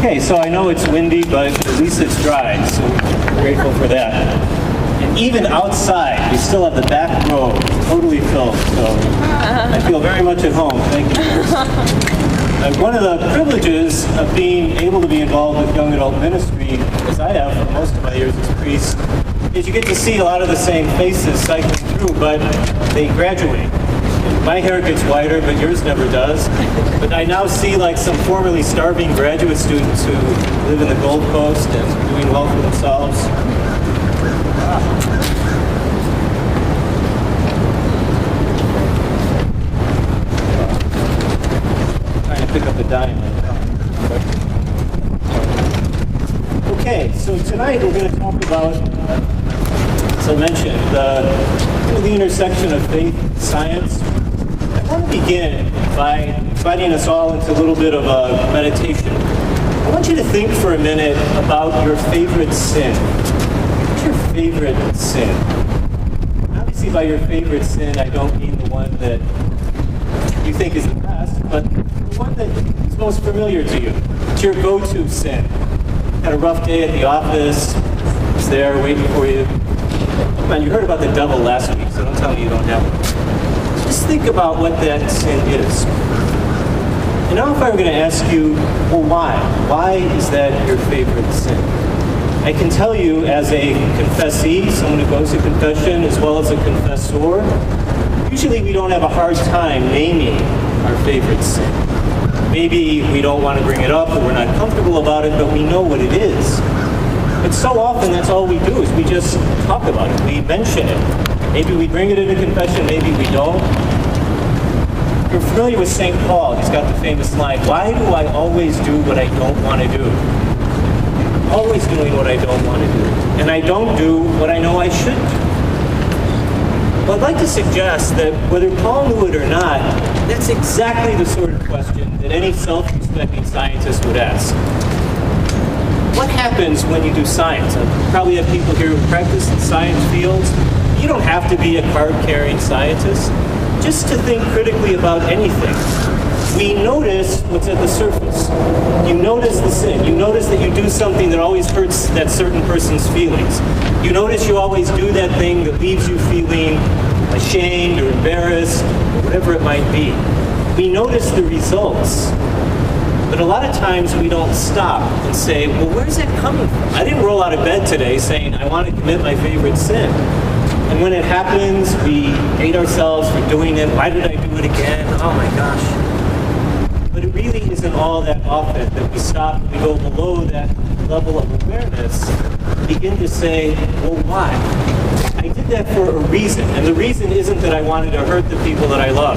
Okay, so I know it's windy, but at least it's dry, so I'm grateful for that. And even outside, we still have the back row totally filled, so I feel very much at home. Thank you. One of the privileges of being able to be involved with young adult ministry, as I have for most of my years as priest, is you get to see a lot of the same faces cycling through, but they graduate. My hair gets whiter, but yours never does. But I now see like some formerly starving graduate students who live in the Gold Coast and are doing well for themselves. Trying to pick up a dime. Okay, so tonight we're going to talk about, as I mentioned, the intersection of faith and science. I want to begin by inviting us all into a little bit of a meditation. I want you to think for a minute about your favorite sin. What's your favorite sin? Obviously by your favorite sin, I don't mean the one that you think is the best, but the one that is most familiar to you. It's your go-to sin. Had a rough day at the office, it's there waiting for you. Come on, you heard about the devil last week, so don't tell me you don't have it. Just think about what that sin is. And now if I were going to ask you, well, why? Why is that your favorite sin? I can tell you as a confessee, someone who goes to confession, as well as a confessor, usually we don't have a hard time naming our favorite sin. Maybe we don't want to bring it up or we're not comfortable about it, but we know what it is. But so often that's all we do is we just talk about it, we mention it. Maybe we bring it into confession, maybe we don't. You're familiar with St. Paul. He's got the famous line, why do I always do what I don't want to do? Always doing what I don't want to do. And I don't do what I know I should do. Well, I'd like to suggest that whether Paul knew it or not, that's exactly the sort of question that any self-respecting scientist would ask. What happens when you do science? I probably have people here who practice in science fields. You don't have to be a card-carrying scientist. Just to think critically about anything. We notice what's at the surface. You notice the sin. You notice that you do something that always hurts that certain person's feelings. You notice you always do that thing that leaves you feeling ashamed or embarrassed, or whatever it might be. We notice the results. But a lot of times we don't stop and say, well, where's that coming from? I didn't roll out of bed today saying, I want to commit my favorite sin. And when it happens, we hate ourselves for doing it. Why did I do it again? Oh my gosh. But it really isn't all that often that we stop and we go below that level of awareness and begin to say, well, why? I did that for a reason. And the reason isn't that I wanted to hurt the people that I love.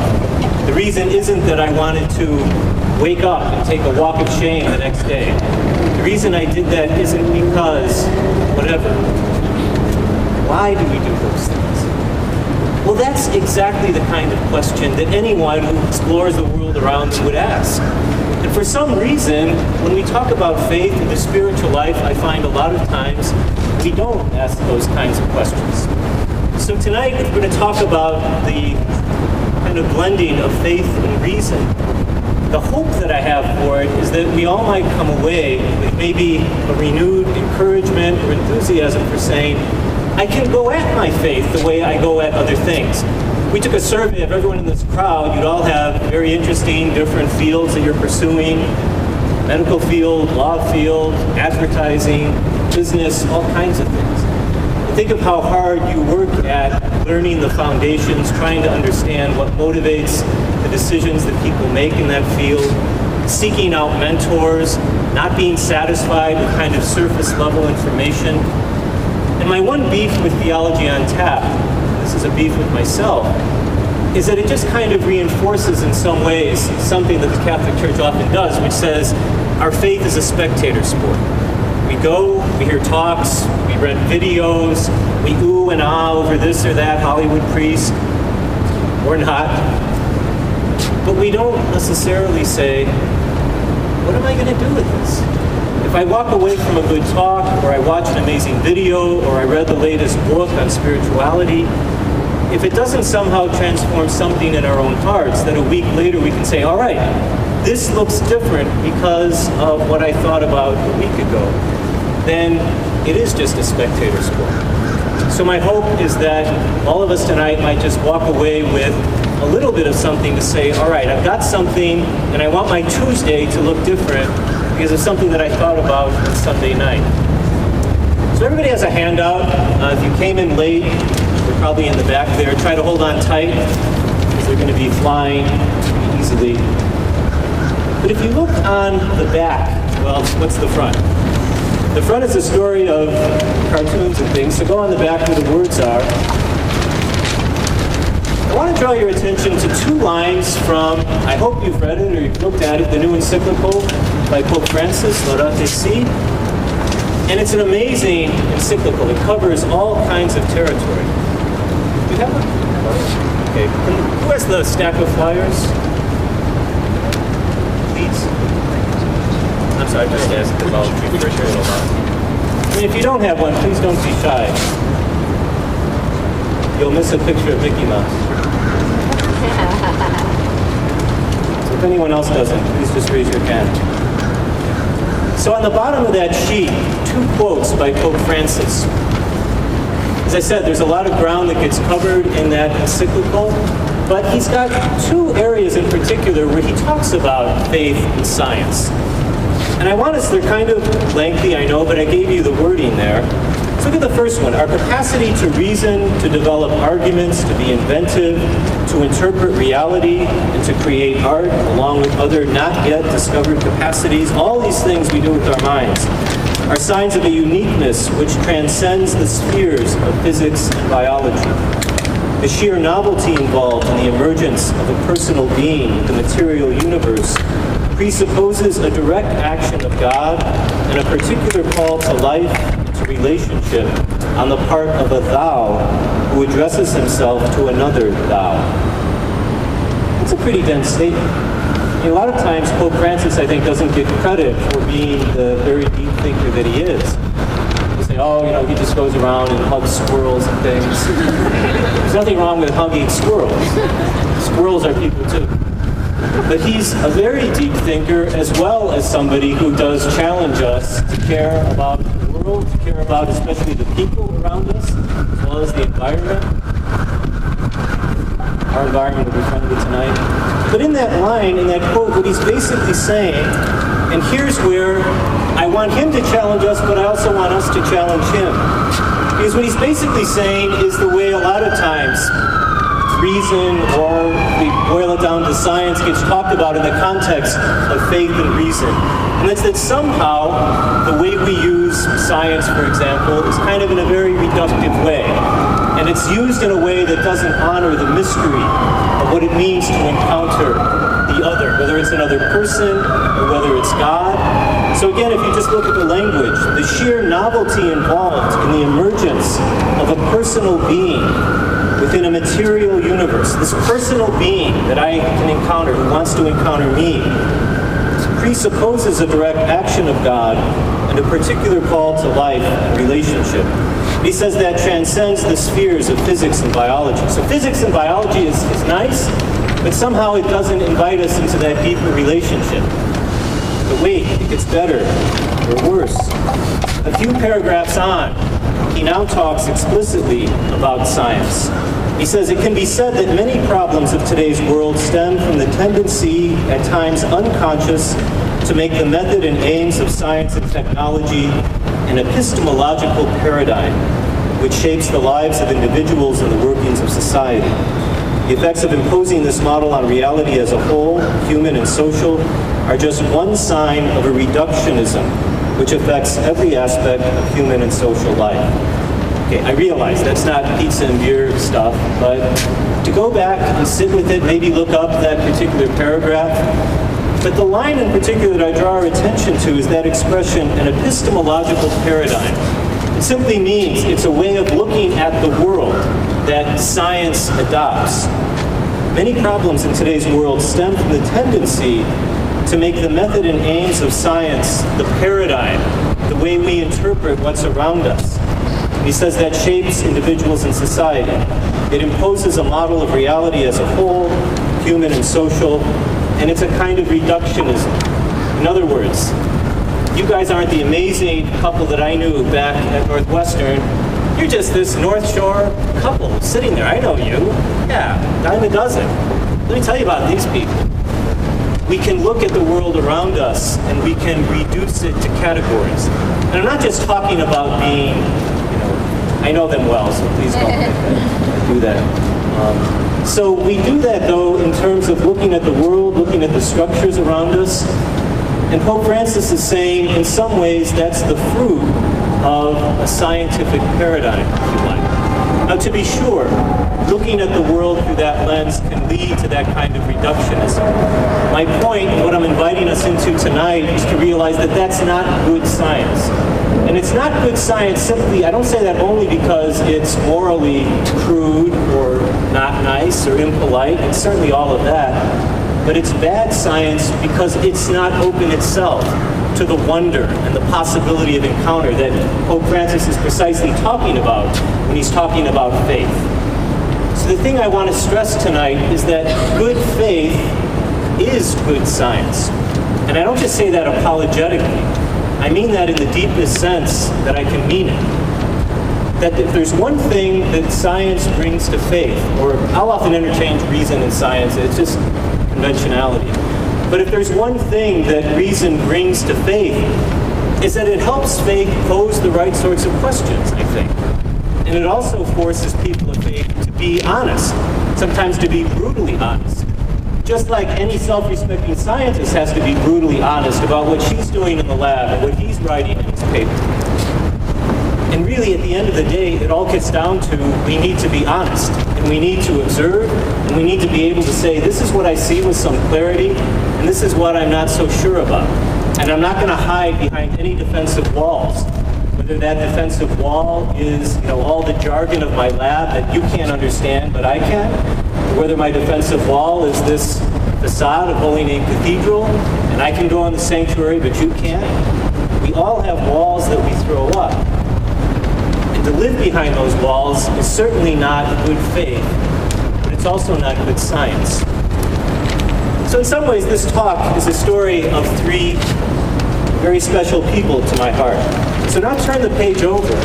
The reason isn't that I wanted to wake up and take a walk of shame the next day. The reason I did that isn't because whatever. Why do we do those things? Well, that's exactly the kind of question that anyone who explores the world around them would ask. And for some reason, when we talk about faith and the spiritual life, I find a lot of times we don't ask those kinds of questions. So tonight, we're going to talk about the kind of blending of faith and reason. The hope that I have for it is that we all might come away with maybe a renewed encouragement or enthusiasm for saying, I can go at my faith the way I go at other things. We took a survey of everyone in this crowd. You'd all have very interesting, different fields that you're pursuing. Medical field, law field, advertising, business, all kinds of things. And think of how hard you work at learning the foundations, trying to understand what motivates the decisions that people make in that field, seeking out mentors, not being satisfied with kind of surface level information. And my one beef with Theology on Tap, this is a beef with myself, is that it just kind of reinforces in some ways something that the Catholic Church often does, which says our faith is a spectator sport. We go, we hear talks, we read videos, we ooh and ah over this or that Hollywood priest, or not. But we don't necessarily say, what am I going to do with this? If I walk away from a good talk, or I watch an amazing video, or I read the latest book on spirituality, if it doesn't somehow transform something in our own hearts, then a week later we can say, all right, this looks different because of what I thought about a week ago, then it is just a spectator sport. So my hope is that all of us tonight might just walk away with a little bit of something to say, all right, I've got something, and I want my Tuesday to look different because of something that I thought about on Sunday night. So everybody has a handout. If you came in late, they're probably in the back there. Try to hold on tight because they're going to be flying easily. But if you look on the back, well, what's the front? The front is a story of cartoons and things, so go on the back where the words are. I want to draw your attention to two lines from, I hope you've read it or you've looked at it, the new encyclical by Pope Francis, Laudato Si'. And it's an amazing encyclical. It covers all kinds of territory. Do you have one? Okay. Who has the stack of flyers? Please. I'm sorry, I just asked the voluntary for sure. And if you don't have one, please don't be shy. You'll miss a picture of Mickey Mouse. So if anyone else doesn't, please just raise your hand. So on the bottom of that sheet, two quotes by Pope Francis. As I said, there's a lot of ground that gets covered in that encyclical, but he's got two areas in particular where he talks about faith and science. And I want us, they're kind of lengthy, I know, but I gave you the wording there. Let's look at the first one. Our capacity to reason, to develop arguments, to be inventive, to interpret reality, and to create art, along with other not yet discovered capacities. All these things we do with our minds are signs of a uniqueness which transcends the spheres of physics and biology. The sheer novelty involved in the emergence of a personal being in the material universe presupposes a direct action of God and a particular call to life and to relationship on the part of a thou who addresses himself to another thou. That's a pretty dense statement. A lot of times Pope Francis, I think, doesn't get credit for being the very deep thinker that he is. You say, oh, you know, he just goes around and hugs squirrels and things. There's nothing wrong with hugging squirrels. Squirrels are people too. But he's a very deep thinker as well as somebody who does challenge us to care about the world, to care about especially the people around us, as well as the environment. Our environment will be friendly tonight. But in that line, in that quote, what he's basically saying, and here's where I want him to challenge us, but I also want us to challenge him. Because what he's basically saying is the way a lot of times reason, or we boil it down to science, gets talked about in the context of faith and reason. And that's that somehow the way we use science, for example, is kind of in a very reductive way. And it's used in a way that doesn't honor the mystery of what it means to encounter the other, whether it's another person or whether it's God. So again, if you just look at the language, the sheer novelty involved in the emergence of a personal being within a material universe, this personal being that I can encounter, who wants to encounter me, presupposes a direct action of God and a particular call to life and relationship. He says that transcends the spheres of physics and biology. So physics and biology is nice, but somehow it doesn't invite us into that deeper relationship. But wait, it gets better or worse. A few paragraphs on, he now talks explicitly about science. He says, it can be said that many problems of today's world stem from the tendency, at times unconscious, to make the method and aims of science and technology an epistemological paradigm which shapes the lives of individuals and the workings of society. The effects of imposing this model on reality as a whole, human and social, are just one sign of a reductionism which affects every aspect of human and social life. Okay, I realize that's not pizza and beer stuff, but to go back and sit with it, maybe look up that particular paragraph. But the line in particular that I draw our attention to is that expression, an epistemological paradigm. It simply means it's a way of looking at the world that science adopts. Many problems in today's world stem from the tendency to make the method and aims of science the paradigm, the way we interpret what's around us. He says that shapes individuals and society. It imposes a model of reality as a whole, human and social, and it's a kind of reductionism. In other words, you guys aren't the amazing couple that I knew back at Northwestern. You're just this North Shore couple sitting there. I know you. Yeah, dime a dozen. Let me tell you about these people. We can look at the world around us and we can reduce it to categories. And I'm not just talking about being, I know them well, so please don't do that. So we do that, though, in terms of looking at the world, looking at the structures around us. And Pope Francis is saying, in some ways, that's the fruit of a scientific paradigm, if you like. Now, to be sure, looking at the world through that lens can lead to that kind of reductionism. My point, and what I'm inviting us into tonight, is to realize that that's not good science. And it's not good science simply, I don't say that only because it's morally crude or not nice or impolite, and certainly all of that, but it's bad science because it's not open itself to the wonder and the possibility of encounter that Pope Francis is precisely talking about when he's talking about faith. So the thing I want to stress tonight is that good faith is good science. And I don't just say that apologetically. I mean that in the deepest sense that I can mean it. That if there's one thing that science brings to faith, or I'll often interchange reason and science, it's just conventionality. But if there's one thing that reason brings to faith, is that it helps faith pose the right sorts of questions, I think. And it also forces people of faith to be honest, sometimes to be brutally honest. Just like any self-respecting scientist has to be brutally honest about what she's doing in the lab or what he's writing in his paper. And really, at the end of the day, it all gets down to we need to be honest, and we need to observe, and we need to be able to say, this is what I see with some clarity, and this is what I'm not so sure about. And I'm not going to hide behind any defensive walls. Whether that defensive wall is, all the jargon of my lab that you can't understand, but I can, or whether my defensive wall is this facade of Holy Name Cathedral, and I can go in the sanctuary, but you can't. We all have walls that we throw up. And to live behind those walls is certainly not good faith, but it's also not good science. So in some ways, this talk is a story of three very special people to my heart. So now turn the page over.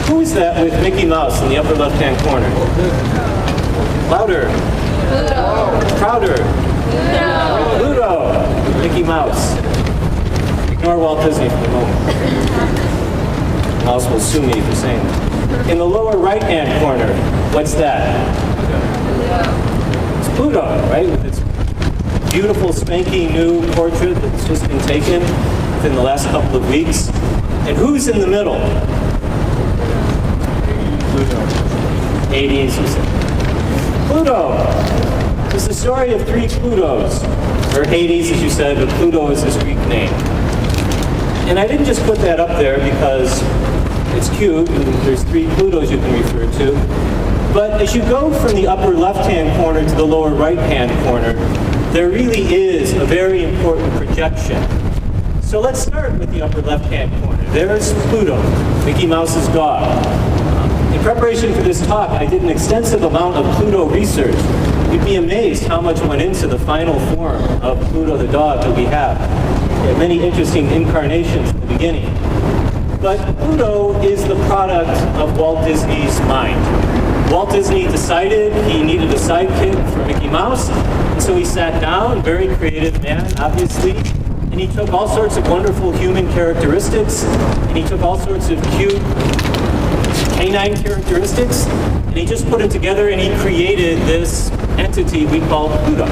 Who is that with Mickey Mouse in the upper left-hand corner? Louder. Pluto. Prouder. Pluto. Mickey Mouse. Ignore Walt Disney for the moment. Mouse will sue me for saying that. In the lower right-hand corner, what's that? It's Pluto, right? With its beautiful, spanking new portrait that's just been taken within the last couple of weeks. And who's in the middle? Pluto. Hades, you said. Pluto. It's the story of three Plutos. Or Hades, as you said, but Pluto is his Greek name. And I didn't just put that up there because it's cute, and there's three Plutos you can refer to. But as you go from the upper left-hand corner to the lower right-hand corner, there really is a very important projection. So let's start with the upper left-hand corner. There's Pluto, Mickey Mouse's dog. In preparation for this talk, I did an extensive amount of Pluto research. You'd be amazed how much went into the final form of Pluto the dog that we have. There are many interesting incarnations in the beginning. But Pluto is the product of Walt Disney's mind. Walt Disney decided he needed a sidekick for Mickey Mouse, and so he sat down, very creative man, obviously, and he took all sorts of wonderful human characteristics, and he took all sorts of cute canine characteristics, and he just put them together and he created this entity we call Pluto.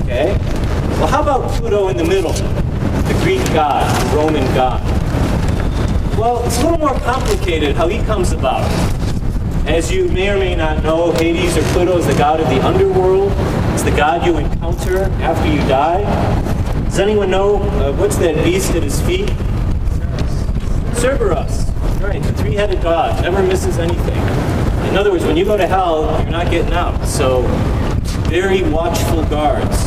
Okay? Well, how about Pluto in the middle? The Greek god, the Roman god. Well, it's a little more complicated how he comes about. As you may or may not know, Hades or Pluto is the god of the underworld. It's the god you encounter after you die. Does anyone know what's that beast at his feet? Cerberus. Right, the three-headed god. Never misses anything. In other words, when you go to hell, you're not getting out. So, very watchful guards.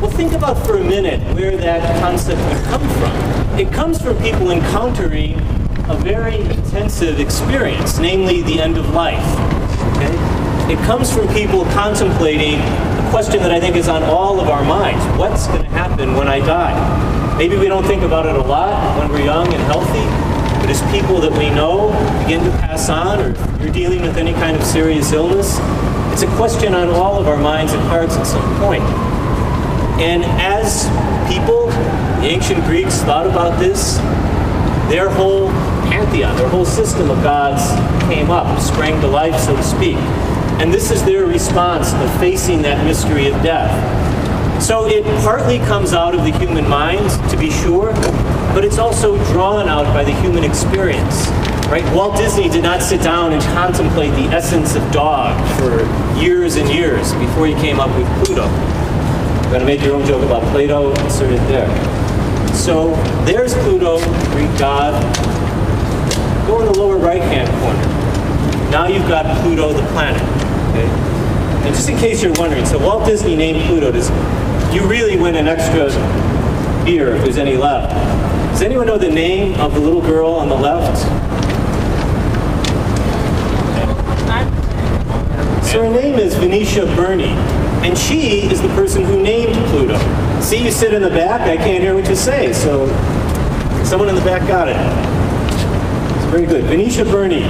Well, think about for a minute where that concept would come from. It comes from people encountering a very intensive experience, namely the end of life. Okay? It comes from people contemplating a question that I think is on all of our minds. What's going to happen when I die? Maybe we don't think about it a lot when we're young and healthy, but as people that we know begin to pass on, or if you're dealing with any kind of serious illness, it's a question on all of our minds and hearts at some point. And as people, the ancient Greeks thought about this, their whole pantheon, their whole system of gods came up, sprang to life, so to speak. And this is their response of facing that mystery of death. So it partly comes out of the human mind, to be sure, but it's also drawn out by the human experience. Right? Walt Disney did not sit down and contemplate the essence of dog for years and years before he came up with Pluto. You're going to make your own joke about Plato, insert it there. So there's Pluto, Greek god. Go in the lower right-hand corner. Now you've got Pluto, the planet. Okay? And just in case you're wondering, so Walt Disney named Pluto. You really win an extra beer if there's any left. Does anyone know the name of the little girl on the left? So her name is Venetia Burney, and she is the person who named Pluto. See, you sit in the back, I can't hear what you say, so someone in the back got it. It's very good. Venetia Burney.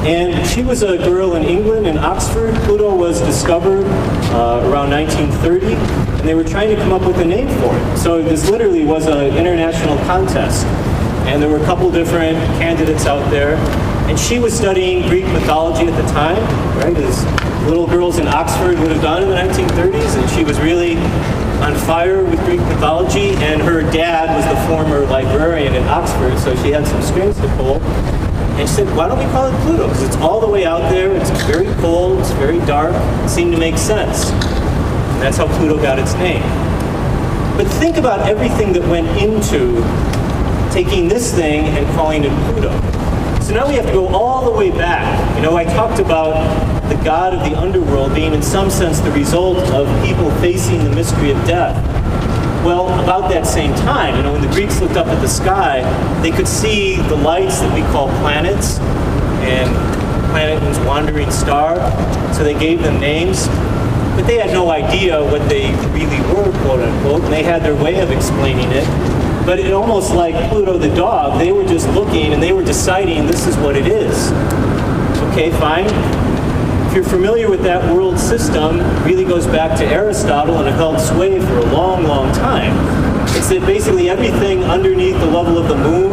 And she was a girl in England, in Oxford. Pluto was discovered around 1930, and they were trying to come up with a name for it. So this literally was an international contest, and there were a couple different candidates out there. And she was studying Greek mythology at the time, right, as little girls in Oxford would have done in the 1930s, and she was really on fire with Greek mythology, and her dad was the former librarian in Oxford, so she had some strings to pull. And she said, why don't we call it Pluto? Because it's all the way out there, it's very cold, it's very dark, it seemed to make sense. And that's how Pluto got its name. But think about everything that went into taking this thing and calling it Pluto. So now we have to go all the way back. You know, I talked about the god of the underworld being in some sense the result of people facing the mystery of death. Well, about that same time, you know, when the Greeks looked up at the sky, they could see the lights that we call planets, and planet means wandering star, so they gave them names. But they had no idea what they really were, quote unquote, and they had their way of explaining it. But it almost like Pluto the dog, they were just looking and they were deciding this is what it is. Okay, fine. If you're familiar with that world system, it really goes back to Aristotle and it held sway for a long, long time. It's that basically everything underneath the level of the moon,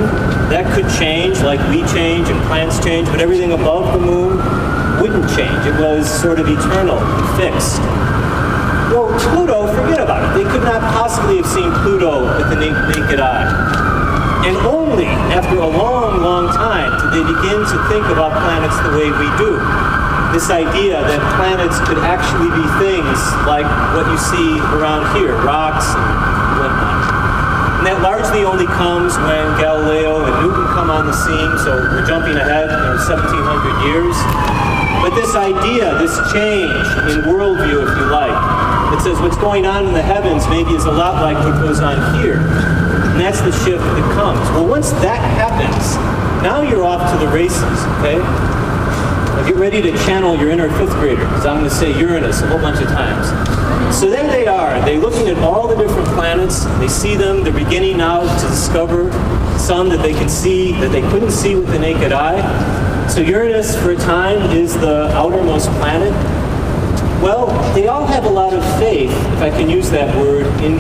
that could change, like we change and plants change, but everything above the moon wouldn't change. It was sort of eternal and fixed. Well, Pluto, forget about it. They could not possibly have seen Pluto with the naked eye. And only after a long, long time did they begin to think about planets the way we do. This idea that planets could actually be things like what you see around here, rocks and whatnot. And that largely only comes when Galileo and Newton come on the scene, so we're jumping ahead 1,700 years. But this idea, this change in worldview, if you like, it says what's going on in the heavens maybe is a lot like what goes on here. And that's the shift that comes. Well, once that happens, now you're off to the races, okay? Now get ready to channel your inner fifth grader, because I'm going to say Uranus a whole bunch of times. So there they are. They're looking at all the different planets. They see them. They're beginning now to discover some that they can see that they couldn't see with the naked eye. So Uranus, for a time, is the outermost planet. Well, they all have a lot of faith, if I can use that word, in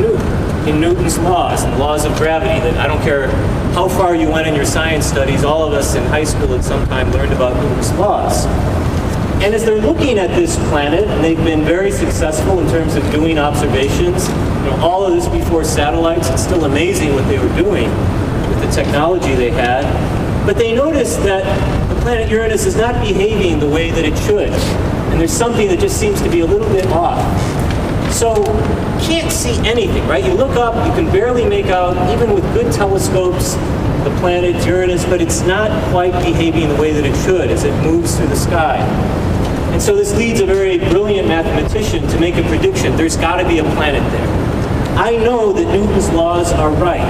Newton's laws, and laws of gravity, that I don't care how far you went in your science studies, all of us in high school at some time learned about Newton's laws. And as they're looking at this planet, and they've been very successful in terms of doing observations, you know, all of this before satellites, it's still amazing what they were doing with the technology they had. But they noticed that the planet Uranus is not behaving the way that it should. And there's something that just seems to be a little bit off. So you can't see anything, right? You look up, you can barely make out, even with good telescopes, the planet Uranus, but it's not quite behaving the way that it should as it moves through the sky. And so this leads a very brilliant mathematician to make a prediction. There's got to be a planet there. I know that Newton's laws are right.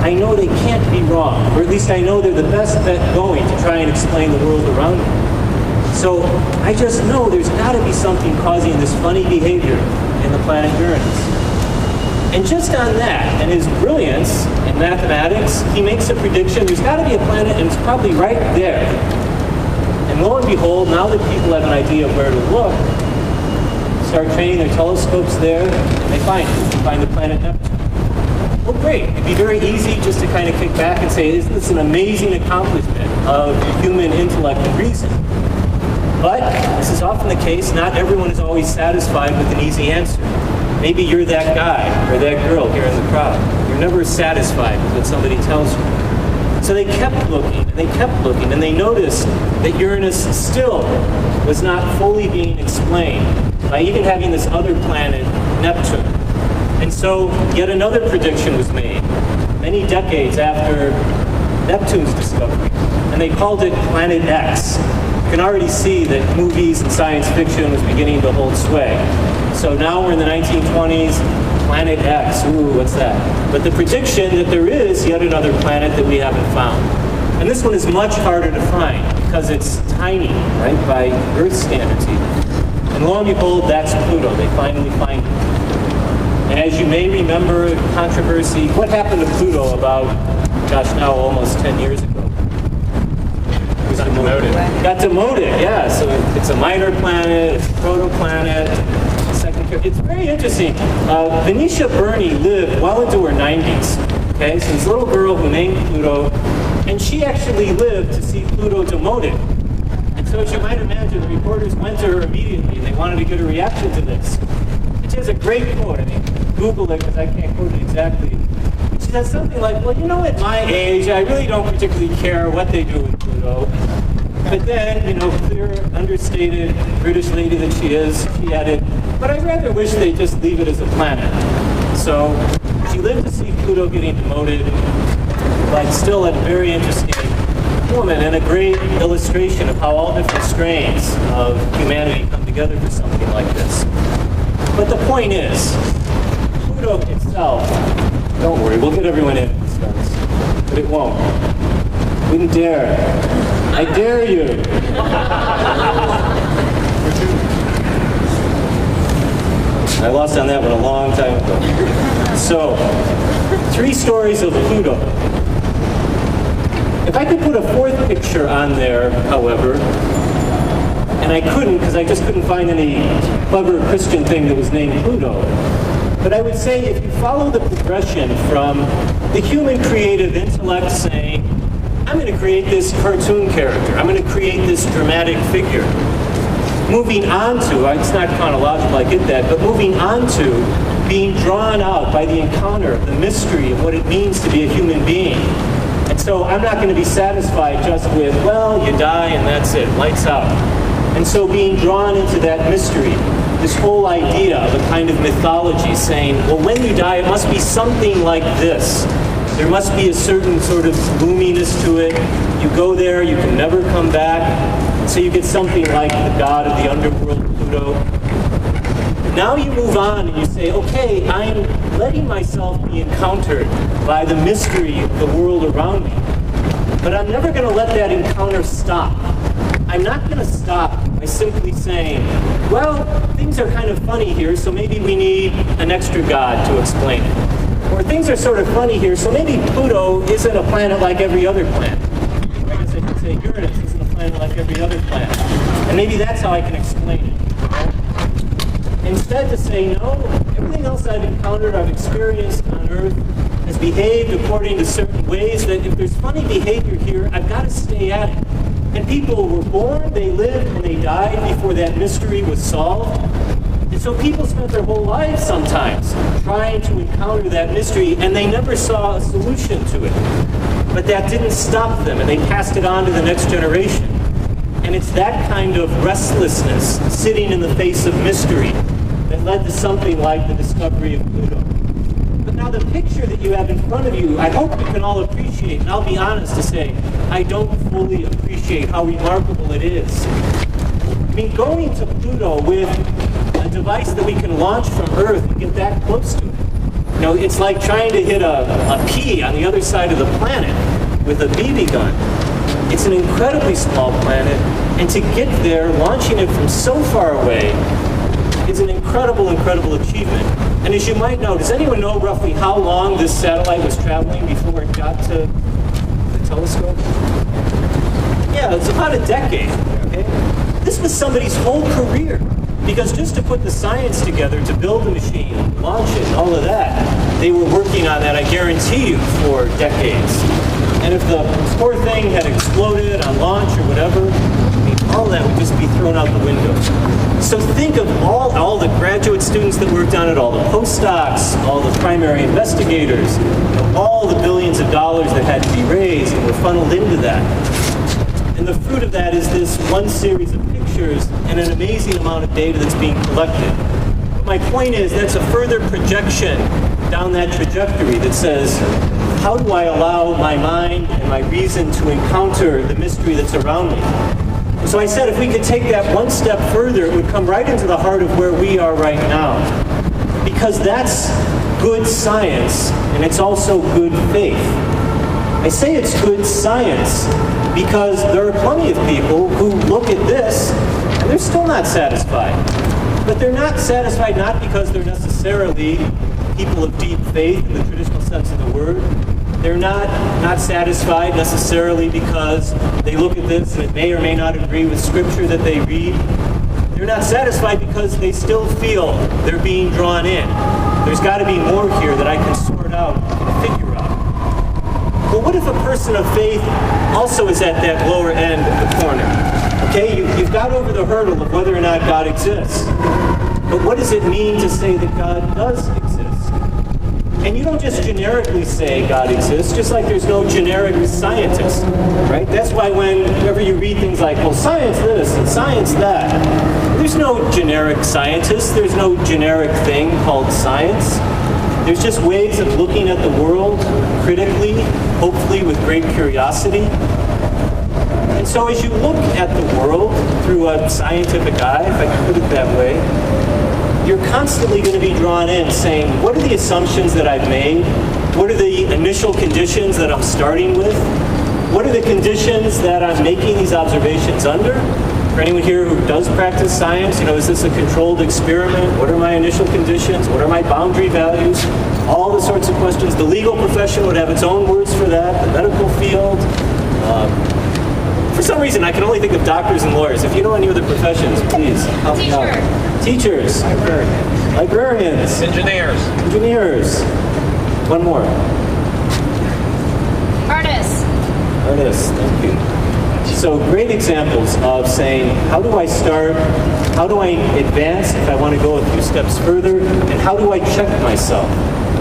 I know they can't be wrong, or at least I know they're the best bet going to try and explain the world around me. So I just know there's got to be something causing this funny behavior in the planet Uranus. And just on that, and his brilliance in mathematics, he makes a prediction, there's got to be a planet, and it's probably right there. And lo and behold, now that people have an idea of where to look, start training their telescopes there, and they find it. They find the planet Neptune. Well, great. It'd be very easy just to kind of kick back and say, isn't this an amazing accomplishment of human intellect and reason? But, this is often the case, not everyone is always satisfied with an easy answer. Maybe you're that guy or that girl here in the crowd. You're never satisfied with what somebody tells you. So they kept looking, and they kept looking, and they noticed that Uranus still was not fully being explained by even having this other planet, Neptune. And so yet another prediction was made, many decades after Neptune's discovery, and they called it Planet X. You can already see that movies and science fiction was beginning to hold sway. So now we're in the 1920s, Planet X, ooh, what's that? But the prediction that there is yet another planet that we haven't found. And this one is much harder to find because it's tiny, right, by Earth standards even. And lo and behold, that's Pluto. They finally find it. And as you may remember, controversy, what happened to Pluto about, gosh, now almost 10 years ago? It was demoted. Got demoted, yeah. So it's a minor planet, it's a protoplanet. It's very interesting. Venetia Burney lived well into her 90s. Okay, so this little girl who named Pluto, and she actually lived to see Pluto demoted. And so as you might imagine, the reporters went to her immediately, and they wanted to get a reaction to this. And she has a great quote. I mean, Google it because I can't quote it exactly. She says something like, well, you know, at my age, I really don't particularly care what they do with Pluto. But then, you know, clear, understated British lady that she is, she added, but I'd rather wish they'd just leave it as a planet. So she lived to see Pluto getting demoted, but still a very interesting woman and a great illustration of how all different strains of humanity come together for something like this. But the point is, Pluto itself, don't worry, we'll get everyone in if it starts, but it won't. Wouldn't dare. I dare you. I lost on that one a long time ago. So, 3 stories of Pluto. If I could put a 4th picture on there, however, and I couldn't because I just couldn't find any clever Christian thing that was named Pluto. But I would say if you follow the progression from the human creative intellect saying, I'm going to create this cartoon character, I'm going to create this dramatic figure, moving on to, it's not chronological, I get that, but moving on to being drawn out by the encounter of the mystery of what it means to be a human being. And so I'm not going to be satisfied just with, well, you die and that's it, lights out. And so being drawn into that mystery, this whole idea of a kind of mythology saying, well, when you die, it must be something like this. There must be a certain sort of gloominess to it. You go there, you can never come back. So you get something like the god of the underworld, Pluto. Now you move on and you say, okay, I'm letting myself be encountered by the mystery of the world around me. But I'm never going to let that encounter stop. I'm not going to stop by simply saying, well, things are kind of funny here, so maybe we need an extra god to explain it. Or things are sort of funny here, so maybe Pluto isn't a planet like every other planet. I guess I could say Uranus isn't a planet like every other planet. And maybe that's how I can explain it. Instead to say, no, everything else I've encountered, I've experienced on Earth, has behaved according to certain ways that if there's funny behavior here, I've got to stay at it. And people were born, they lived, and they died before that mystery was solved. And so people spent their whole lives sometimes trying to encounter that mystery, and they never saw a solution to it. But that didn't stop them, and they passed it on to the next generation. And it's that kind of restlessness sitting in the face of mystery that led to something like the discovery of Pluto. But now the picture that you have in front of you, I hope you can all appreciate, and I'll be honest to say, I don't fully appreciate how remarkable it is. I mean, going to Pluto with a device that we can launch from Earth and get that close to it. You know, it's like trying to hit a pea on the other side of the planet with a BB gun. It's an incredibly small planet, and to get there, launching it from so far away, is an incredible, incredible achievement. And as you might know, does anyone know roughly how long this satellite was traveling before it got to the telescope? Yeah, it's about a decade, okay? This was somebody's whole career. Because just to put the science together, to build the machine, launch it, and all of that, they were working on that, I guarantee you, for decades. And if the poor thing had exploded on launch or whatever, I mean, all that would just be thrown out the window. So think of all the graduate students that worked on it, all the postdocs, all the primary investigators, all the billions of dollars that had to be raised and were funneled into that. And the fruit of that is this one series of pictures and an amazing amount of data that's being collected. But my point is that's a further projection down that trajectory that says, how do I allow my mind and my reason to encounter the mystery that's around me? So I said if we could take that one step further, it would come right into the heart of where we are right now. Because that's good science, and it's also good faith. I say it's good science because there are plenty of people who look at this and they're still not satisfied. But they're not satisfied not because they're necessarily people of deep faith in the traditional sense of the word. They're not satisfied necessarily because they look at this and it may or may not agree with scripture that they read. They're not satisfied because they still feel they're being drawn in. There's got to be more here that I can sort out and figure out. Well, what if a person of faith also is at that lower end of the corner? Okay, you've got over the hurdle of whether or not God exists. But what does it mean to say that God does exist? And you don't just generically say God exists, just like there's no generic scientist, right? That's why whenever you read things like, well, science this and science that, there's no generic scientist, there's no generic thing called science. There's just ways of looking at the world critically, hopefully with great curiosity. And so as you look at the world through a scientific eye, if I can put it that way, you're constantly going to be drawn in saying, what are the assumptions that I've made? What are the initial conditions that I'm starting with? What are the conditions that I'm making these observations under? For anyone here who does practice science, is this a controlled experiment? What are my initial conditions? What are my boundary values? All the sorts of questions. The legal profession would have its own words for that, the medical field. For some reason, I can only think of doctors and lawyers. If you know any other professions, please help me out. Teachers. Librarians. Engineers. One more. Artists. Thank you. So great examples of saying, how do I start? How do I advance if I want to go a few steps further? And how do I check myself?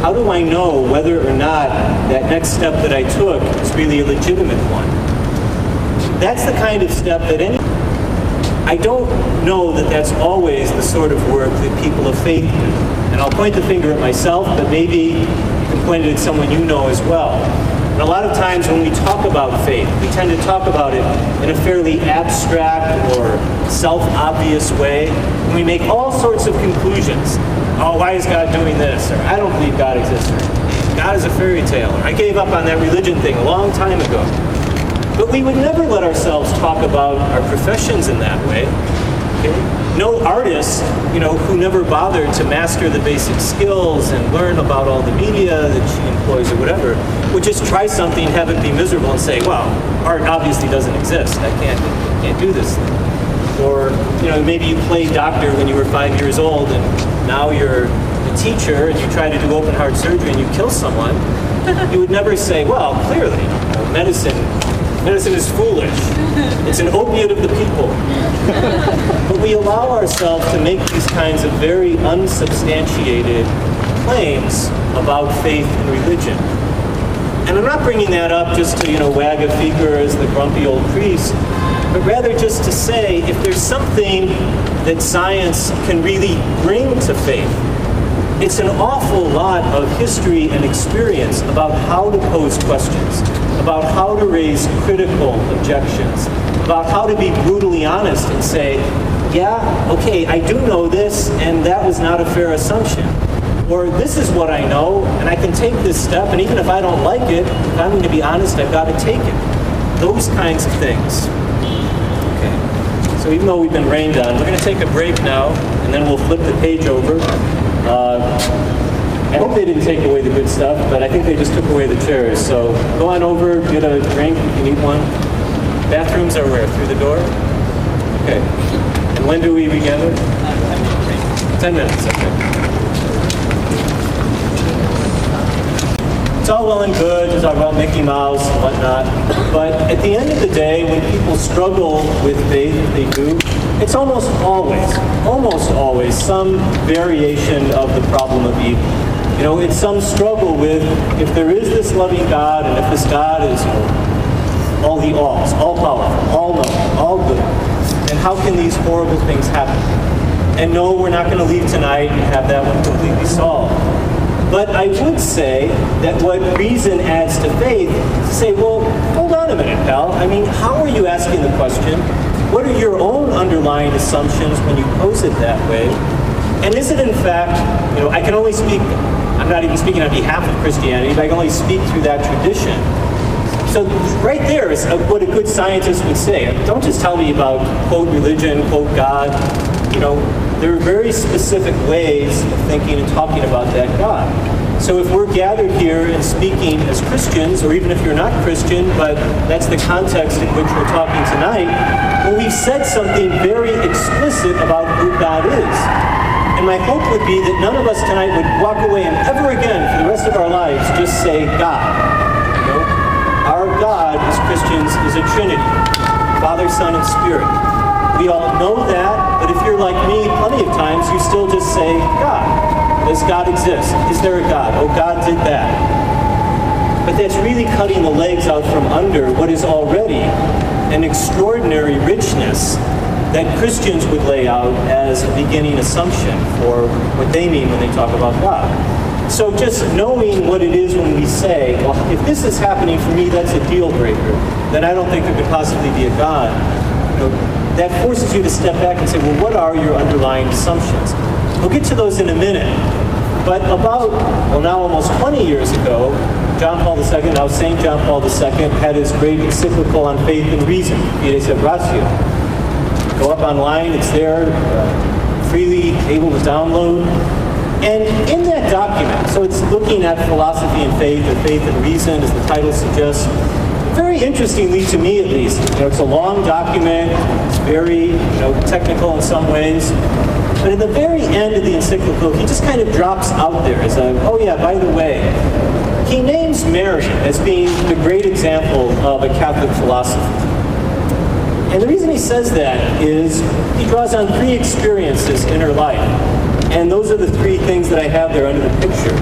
How do I know whether or not that next step that I took is really a legitimate one? That's the kind of step that I don't know that that's always the sort of work that people of faith do. And I'll point the finger at myself, but maybe you can point it at someone you know as well. And a lot of times when we talk about faith, we tend to talk about it in a fairly abstract or self-obvious way. And we make all sorts of conclusions. Oh, why is God doing this? Or I don't believe God exists. Or God is a fairy tale. Or I gave up on that religion thing a long time ago. But we would never let ourselves talk about our professions in that way. Okay? No artist, who never bothered to master the basic skills and learn about all the media that she employs or whatever, would just try something, have it be miserable, and say, well, art obviously doesn't exist. I can't do this thing. Or, maybe you played doctor when you were 5 years old, and now you're a teacher, and you try to do open heart surgery, and you kill someone. You would never say, well, clearly, medicine is foolish. It's an opiate of the people. But we allow ourselves to make these kinds of very unsubstantiated claims about faith and religion. And I'm not bringing that up just to, wag a finger as the grumpy old priest, but rather just to say if there's something that science can really bring to faith, it's an awful lot of history and experience about how to pose questions, about how to raise critical objections, about how to be brutally honest and say, yeah, okay, I do know this, and that was not a fair assumption. Or this is what I know, and I can take this step, and even if I don't like it, if I'm going to be honest, I've got to take it. those kinds of things. Okay. So even though we've been rained on, we're going to take a break now, and then we'll flip the page over. I hope they didn't take away the good stuff, but I think they just took away the chairs. So go on over, get a drink if you need one. Bathrooms are where? Through the door? Okay. And when do we gather? 10 minutes, okay. It's all well and good to talk about Mickey Mouse and whatnot, but at the end of the day, when people struggle with faith, if they do, it's almost always some variation of the problem of evil. You know, it's some struggle with, if there is this loving God, and if this God is, you know, all the alls, all powerful, all knowing, all good, then how can these horrible things happen? And no, we're not going to leave tonight and have that one completely solved. But I would say that what reason adds to faith is to say, well, hold on a minute, pal. I mean, how are you asking the question? What are your own underlying assumptions when you pose it that way? And is it in fact, you know, I can only speak, I'm not even speaking on behalf of Christianity, but I can only speak through that tradition. So right there is what a good scientist would say. Don't just tell me about, quote, religion, quote, God. You know, there are very specific ways of thinking and talking about that God. So if we're gathered here and speaking as Christians, or even if you're not Christian, but that's the context in which we're talking tonight, well, we've said something very explicit about who God is. And my hope would be that none of us tonight would walk away and ever again, for the rest of our lives, just say God. You know? Our God, as Christians, is a Trinity, Father, Son, and Spirit. We all know that, but if you're like me, plenty of times you still just say, God. Does God exist? Is there a God? Oh, God did that. But that's really cutting the legs out from under what is already an extraordinary richness that Christians would lay out as a beginning assumption for what they mean when they talk about God. So just knowing what it is when we say, well, if this is happening for me, that's a deal breaker, then I don't think there could possibly be a God. You know, that forces you to step back and say, well, what are your underlying assumptions? We'll get to those in a minute. But about, well, now almost 20 years ago, John Paul II, now St. John Paul II, had his great encyclical on faith and reason, Fides et Ratio. Go up online, it's there, freely able to download. And in that document, so it's looking at philosophy and faith, or faith and reason, as the title suggests, very interestingly, to me at least, you know, it's a long document, it's very, you know, technical in some ways, but at the very end of the encyclical, he just kind of drops out there as a, oh yeah, by the way, he names Mary as being the great example of a Catholic philosophy. And the reason he says that is he draws on 3 experiences in her life, and those are the 3 things that I have there under the picture.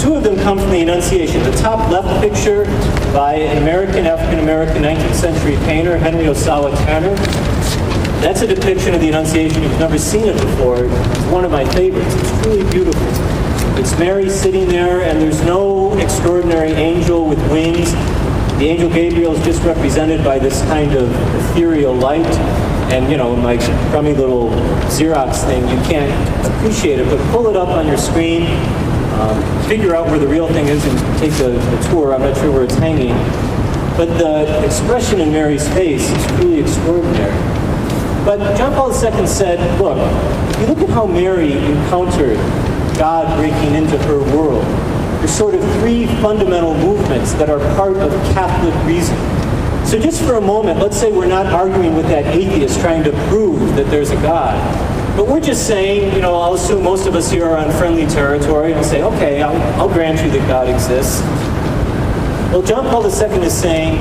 2 of them come from the Annunciation. The top left picture by an African-American 19th century painter, Henry Ossawa Tanner. That's a depiction of the Annunciation. If you've never seen it before, it's one of my favorites. It's truly beautiful. It's Mary sitting there, and there's no extraordinary angel with wings. The angel Gabriel is just represented by this kind of ethereal light. And, you know, my crummy little Xerox thing, you can't appreciate it, but pull it up on your screen. Figure out where the real thing is and take a tour. I'm not sure where it's hanging. But the expression in Mary's face is truly extraordinary. But John Paul II said, look, if you look at how Mary encountered God breaking into her world, there's sort of 3 fundamental movements that are part of Catholic reason. So just for a moment, let's say we're not arguing with that atheist trying to prove that there's a God. But we're just saying, you know, I'll assume most of us here are on friendly territory and say, okay, I'll grant you that God exists. Well, John Paul II is saying,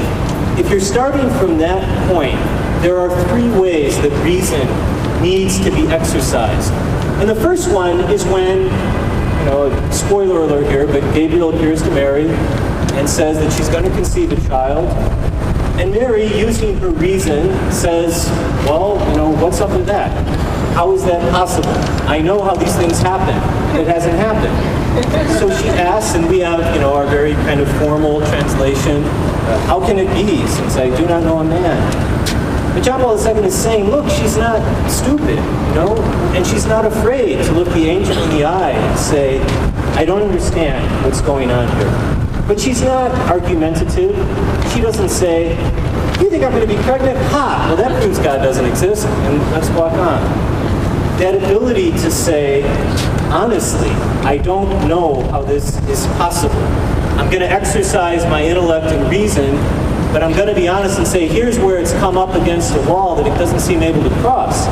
if you're starting from that point, there are 3 ways that reason needs to be exercised. And the first one is when, you know, spoiler alert here, but Gabriel appears to Mary and says that she's going to conceive a child. And Mary, using her reason, says, well, you know, what's up with that? How is that possible? I know how these things happen. It hasn't happened. So she asks, and we have, you know, our very kind of formal translation, how can it be, since I do not know a man? But John Paul II is saying, look, she's not stupid, you know, and she's not afraid to look the angel in the eye and say, I don't understand what's going on here. But she's not argumentative. She doesn't say, you think I'm going to be pregnant? Ha! Well, that proves God doesn't exist, and let's walk on. That ability to say, honestly, I don't know how this is possible. I'm going to exercise my intellect and reason, but I'm going to be honest and say, here's where it's come up against a wall that it doesn't seem able to cross.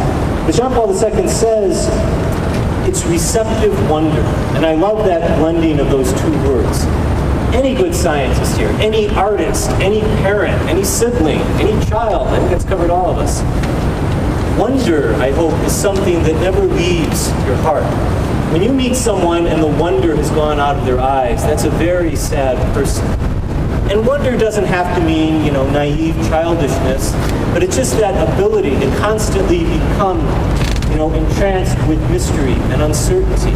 But John Paul II says, it's receptive wonder. And I love that blending of those two words. Any good scientist here, any artist, any parent, any sibling, any child, I think that's covered all of us. Wonder, I hope, is something that never leaves your heart. When you meet someone and the wonder has gone out of their eyes, that's a very sad person. And wonder doesn't have to mean, naive childishness, but it's just that ability to constantly become, entranced with mystery and uncertainty.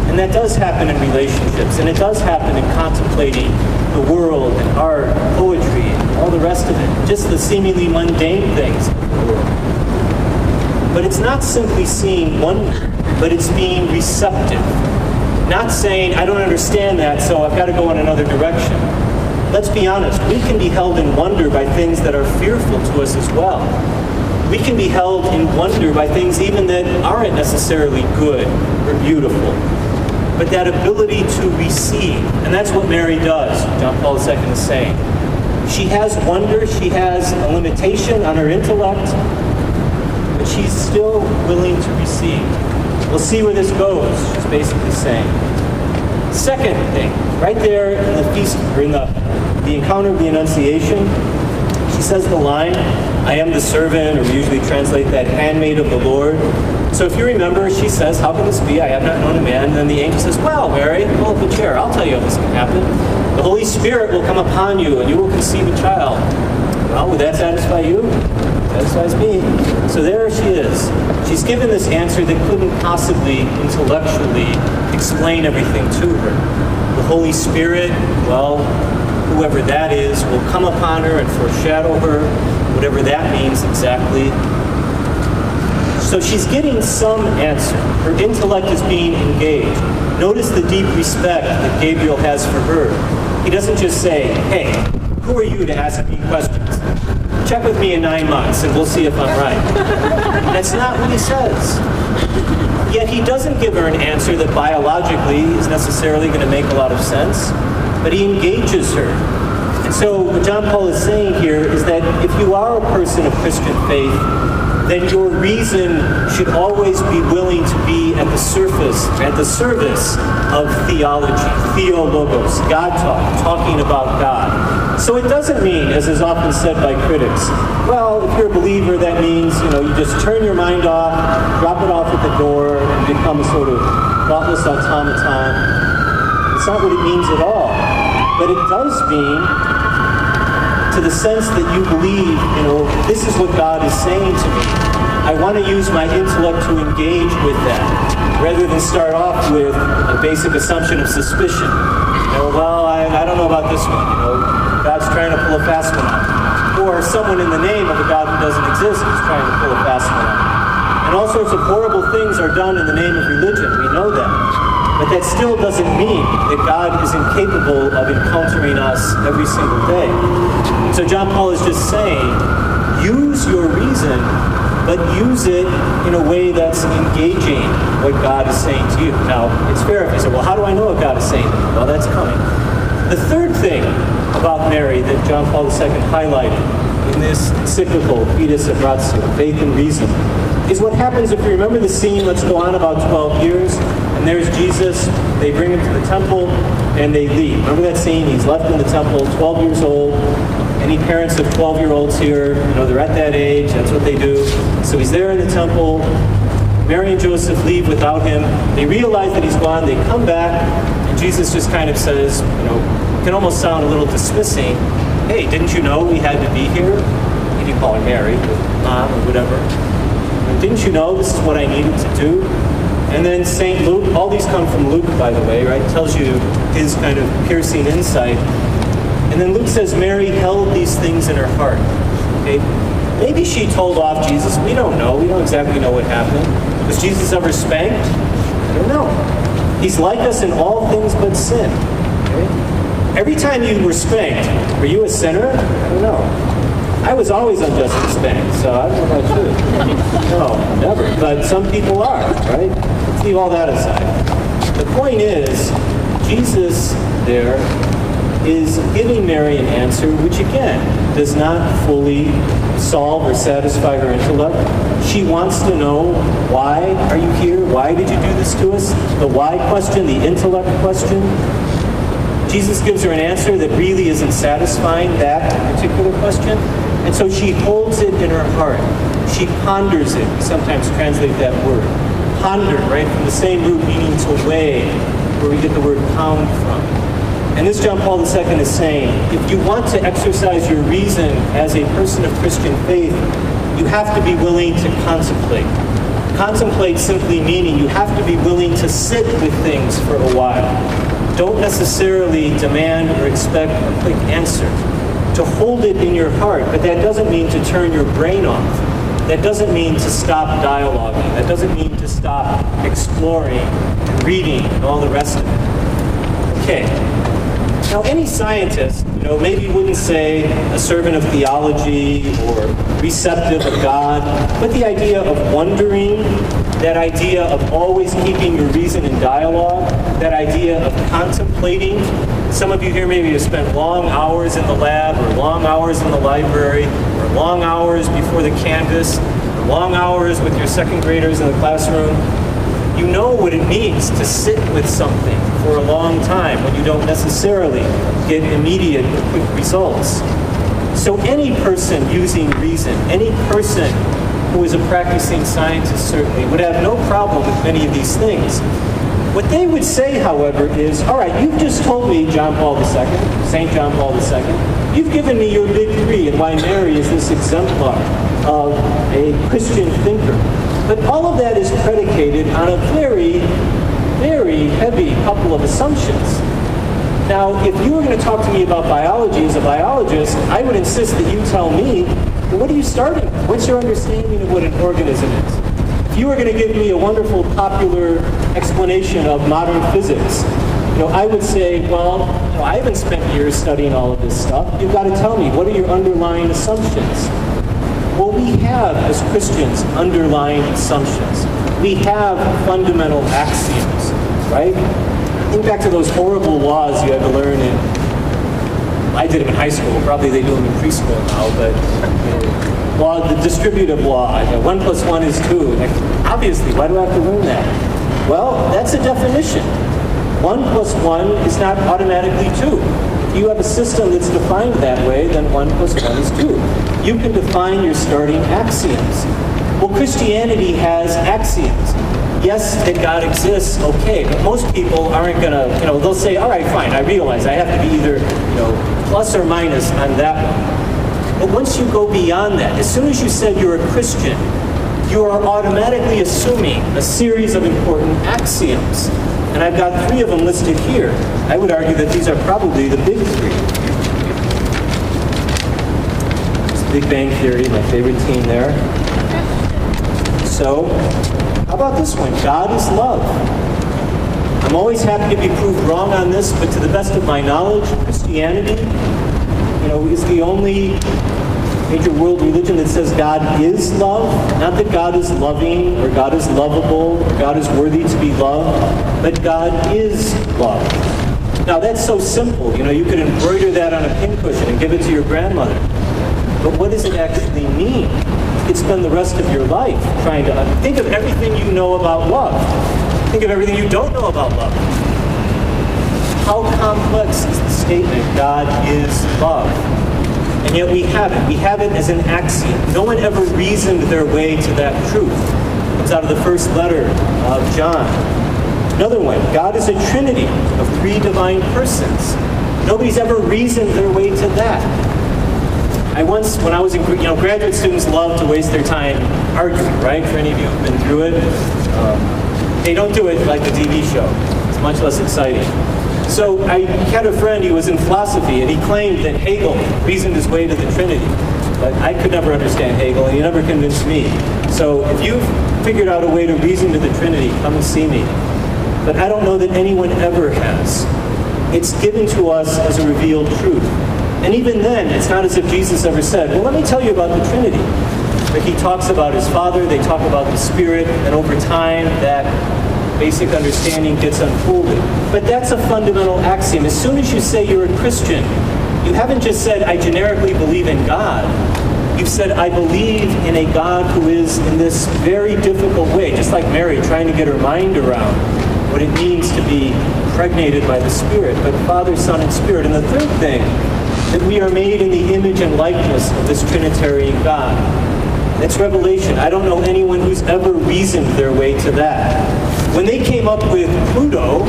And that does happen in relationships, and it does happen in contemplating the world and art, and poetry, and all the rest of it, just the seemingly mundane things of the world. But it's not simply seeing wonder, but it's being receptive. Not saying, I don't understand that, so I've got to go in another direction. Let's be honest, we can be held in wonder by things that are fearful to us as well. We can be held in wonder by things even that aren't necessarily good or beautiful. But that ability to receive, and that's what Mary does, John Paul II is saying. She has wonder, she has a limitation on her intellect, but she's still willing to receive. We'll see where this goes, she's basically saying. Second thing, right there in the feast, or in the encounter of the Annunciation, she says the line, I am the servant, or we usually translate that, handmaid of the Lord. So if you remember, she says, how can this be? I have not known a man. And then the angel says, well, Mary, pull up a chair. I'll tell you how this can happen. The Holy Spirit will come upon you, and you will conceive a child. Well, would that satisfy you? Satisfies me. So there she is. She's given this answer that couldn't possibly intellectually explain everything to her. The Holy Spirit, well, whoever that is, will come upon her and foreshadow her, whatever that means exactly. So she's getting some answer. Her intellect is being engaged. Notice the deep respect that Gabriel has for her. He doesn't just say, hey, who are you to ask me questions? Check with me in 9 months and we'll see if I'm right. That's not what he says. Yet he doesn't give her an answer that biologically is necessarily going to make a lot of sense, but he engages her. And so what John Paul is saying here is that if you are a person of Christian faith, then your reason should always be willing to be at the service of theology, theologos, God talk, talking about God. So it doesn't mean, as is often said by critics, well, if you're a believer, that means, you just turn your mind off, drop it off at the door, and become a sort of thoughtless automaton. It's not what it means at all. But it does mean, to the sense that you believe, this is what God is saying to me. I want to use my intellect to engage with that, rather than start off with a basic assumption of suspicion. Well, I don't know about this one. God's trying to pull a fast one out. Or someone in the name of a God who doesn't exist is trying to pull a fast one out. And all sorts of horrible things are done in the name of religion. We know that. But that still doesn't mean that God is incapable of encountering us every single day. So John Paul is just saying, use your reason, but use it in a way that's engaging what God is saying to you. Now, it's fair if you say, well, how do I know what God is saying to me? Well, that's coming. The third thing about Mary that John Paul II highlighted in this encyclical, Fides et Ratio, Faith and Reason, is what happens if you remember the scene, let's go on about 12 years, and there's Jesus, they bring him to the temple, and they leave. Remember that scene? He's left in the temple, 12 years old. Any parents of 12-year-olds here, they're at that age, that's what they do. So he's there in the temple, Mary and Joseph leave without him, they realize that he's gone, they come back, and Jesus just kind of says, it can almost sound a little dismissing, hey, didn't you know we had to be here? He didn't call her Mary, but Mom or whatever. Didn't you know this is what I needed to do? And then St. Luke, all these come from Luke, by the way, right? Tells you his kind of piercing insight. And then Luke says Mary held these things in her heart. Okay? Maybe she told off Jesus. We don't know. We don't exactly know what happened. Was Jesus ever spanked? I don't know. He's like us in all things but sin. Okay? Every time you were spanked, were you a sinner? I don't know. I was always unjustly spanked, so I don't know about you. No, never. But some people are, right? Let's leave all that aside. The point is, Jesus there is giving Mary an answer which, again, does not fully solve or satisfy her intellect. She wants to know, why are you here? Why did you do this to us? The why question, the intellect question. Jesus gives her an answer that really isn't satisfying that particular question. And so she holds it in her heart. She ponders it. We sometimes translate that word. Ponder, right, from the same root meaning to weigh, where we get the word pound from. And this John Paul II is saying, if you want to exercise your reason as a person of Christian faith, you have to be willing to contemplate. Contemplate simply meaning you have to be willing to sit with things for a while. Don't necessarily demand or expect a quick answer. To hold it in your heart, but that doesn't mean to turn your brain off. That doesn't mean to stop dialoguing. That doesn't mean to stop exploring, and reading, and all the rest of it. Okay. Now, any scientist, maybe wouldn't say a servant of theology or receptive of God, but the idea of wondering, that idea of always keeping your reason in dialogue, that idea of contemplating. Some of you here maybe have spent long hours in the lab, or long hours in the library, or long hours before the canvas, or long hours with your second graders in the classroom. You know what it means to sit with something for a long time when you don't necessarily get immediate or quick results. So any person using reason, any person who is a practicing scientist certainly, would have no problem with many of these things. What they would say, however, is, all right, you've just told me, John Paul II, St. John Paul II, you've given me your big three and why Mary is this exemplar of a Christian thinker. But all of that is predicated on a very, very heavy couple of assumptions. Now, if you were going to talk to me about biology as a biologist, I would insist that you tell me, well, what are you starting with? What's your understanding of what an organism is? If you were going to give me a wonderful popular explanation of modern physics, I would say, well, I haven't spent years studying all of this stuff. You've got to tell me, what are your underlying assumptions? Well, we have, as Christians, underlying assumptions. We have fundamental axioms, right? Think back to those horrible laws you had to learn I did them in high school. Probably they do them in preschool now, but the distributive law, 1 + 1 is 2. Obviously, why do I have to learn that? Well, that's a definition. 1 + 1 is not automatically 2. If you have a system that's defined that way, then 1 + 1 is 2. You can define your starting axioms. Well, Christianity has axioms. Yes, that God exists, okay, but most people aren't going to, they'll say, all right, fine, I realize I have to be either, plus or minus on that one. But once you go beyond that, as soon as you said you're a Christian, you are automatically assuming a series of important axioms. And I've got 3 of them listed here. I would argue that these are probably the big 3. It's Big Bang Theory, my favorite team there. So, how about this one? God is love. I'm always happy to be proved wrong on this, but to the best of my knowledge, Christianity, is the only major world religion that says God is love. Not that God is loving, or God is lovable, or God is worthy to be loved, but God is love. Now that's so simple. You could embroider that on a pincushion and give it to your grandmother. But what does it actually mean? You could spend the rest of your life trying to think of everything you know about love. Think of everything you don't know about love. How complex is the statement, God is love? And yet we have it. We have it as an axiom. No one ever reasoned their way to that truth. It comes out of the first letter of John. Another one, God is a trinity of 3 divine persons. Nobody's ever reasoned their way to that. When I was in, graduate students love to waste their time arguing, right? For any of you who've been through it, they don't do it like the TV show. It's much less exciting. So I had a friend who was in philosophy, and he claimed that Hegel reasoned his way to the Trinity. But I could never understand Hegel, and he never convinced me. So if you've figured out a way to reason to the Trinity, come and see me. But I don't know that anyone ever has. It's given to us as a revealed truth. And even then, it's not as if Jesus ever said, well, let me tell you about the Trinity. But he talks about his Father, they talk about the Spirit, and over time, that basic understanding gets unfolded. But that's a fundamental axiom. As soon as you say you're a Christian, you haven't just said, I generically believe in God. You've said, I believe in a God who is in this very difficult way, just like Mary trying to get her mind around what it means to be impregnated by the Spirit, but Father, Son, and Spirit. And the third thing, that we are made in the image and likeness of this Trinitarian God. That's revelation. I don't know anyone who's ever reasoned their way to that. When they came up with Pluto,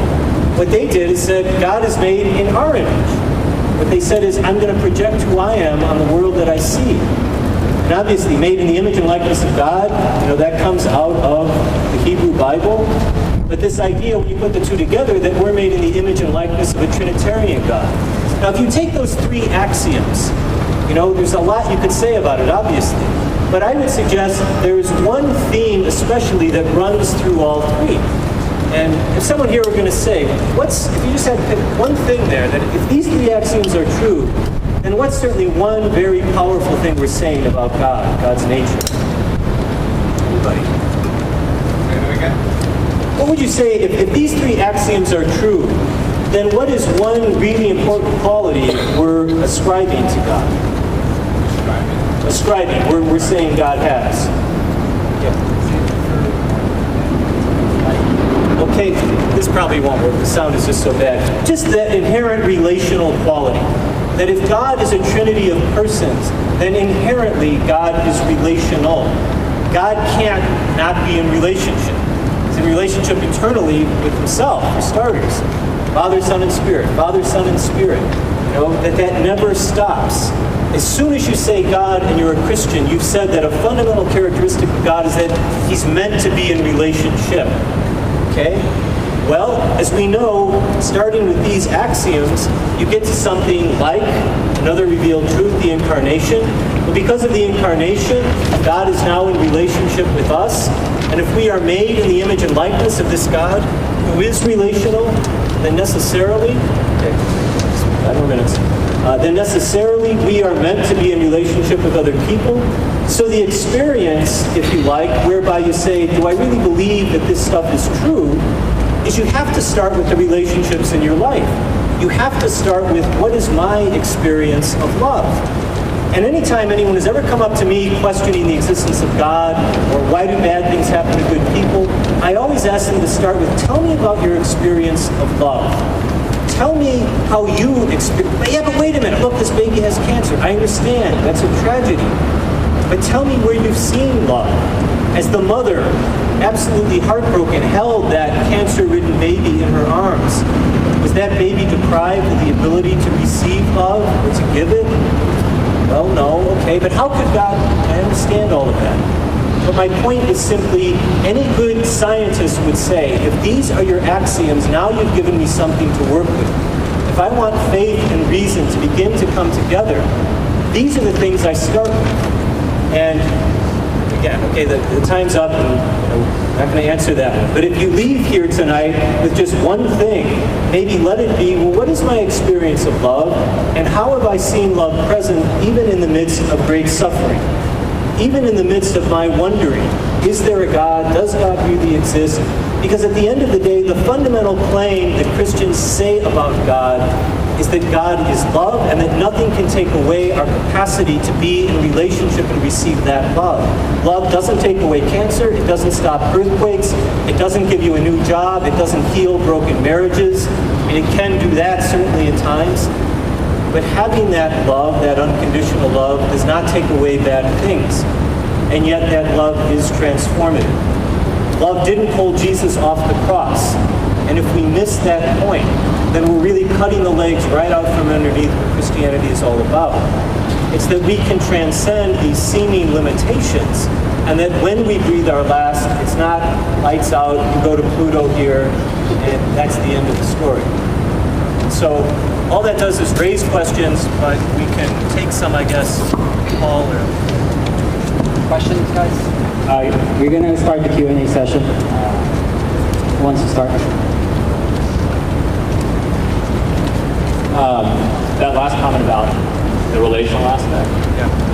what they did is said, God is made in our image. What they said is, I'm going to project who I am on the world that I see. And obviously, made in the image and likeness of God, that comes out of the Hebrew Bible. But this idea, when you put the two together, that we're made in the image and likeness of a Trinitarian God. Now, if you take those three axioms, there's a lot you could say about it, obviously. But I would suggest there's one theme especially that runs through all three. And if someone here were going to say, if you just had to pick one thing there, that if these three axioms are true, then what's certainly one very powerful thing we're saying about God, God's nature? Anybody? Say that again? What would you say if these three axioms are true, then what is one really important quality we're ascribing to God? Ascribing, we're saying God has. Yeah. Okay, this probably won't work. The sound is just so bad. Just that inherent relational quality. That if God is a trinity of persons, then inherently God is relational. God can't not be in relationship. He's in relationship eternally with himself, for starters. Father, Son, and Spirit. Father, Son, and Spirit. That never stops. As soon as you say God and you're a Christian, you've said that a fundamental characteristic of God is that he's meant to be in relationship. Okay? Well, as we know, starting with these axioms, you get to something like another revealed truth, the incarnation. But because of the incarnation, God is now in relationship with us. And if we are made in the image and likeness of this God, who is relational, then necessarily, we are meant to be in relationship with other people. So the experience, if you like, whereby you say, do I really believe that this stuff is true, is you have to start with the relationships in your life. You have to start with, what is my experience of love? And anytime anyone has ever come up to me questioning the existence of God, or why do bad things happen to good people, I always ask them to start with, tell me about your experience of love. Tell me how you experience. Yeah, but wait a minute. Look, this baby has cancer. I understand. That's a tragedy. But tell me where you've seen love. As the mother, absolutely heartbroken, held that cancer-ridden baby in her arms, was that baby deprived of the ability to receive love or to give it? Well, no. Okay. But how could God? I understand all of that. But my point is simply, any good scientist would say, if these are your axioms, now you've given me something to work with. If I want faith and reason to begin to come together, these are the things I start with. And again, okay, the time's up, and I'm not going to answer that one. But if you leave here tonight with just one thing, maybe let it be, well, what is my experience of love? And how have I seen love present even in the midst of great suffering? Even in the midst of my wondering, is there a God? Does God really exist? Because at the end of the day, the fundamental claim that Christians say about God is that God is love and that nothing can take away our capacity to be in relationship and receive that love. Love doesn't take away cancer. It doesn't stop earthquakes. It doesn't give you a new job. It doesn't heal broken marriages. I mean, it can do that certainly at times. But having that love, that unconditional love, does not take away bad things. And yet that love is transformative. Love didn't pull Jesus off the cross. And if we miss that point, then we're really cutting the legs right out from underneath what Christianity is all about. It's that we can transcend these seeming limitations, and that when we breathe our last, it's not lights out, you go to Pluto here, and that's the end of the story. So all that does is raise questions, but we can take some, I guess, Paul or... Questions, guys? We're going to start the Q&A session. Who wants to start? that last comment about the relational aspect. Yeah.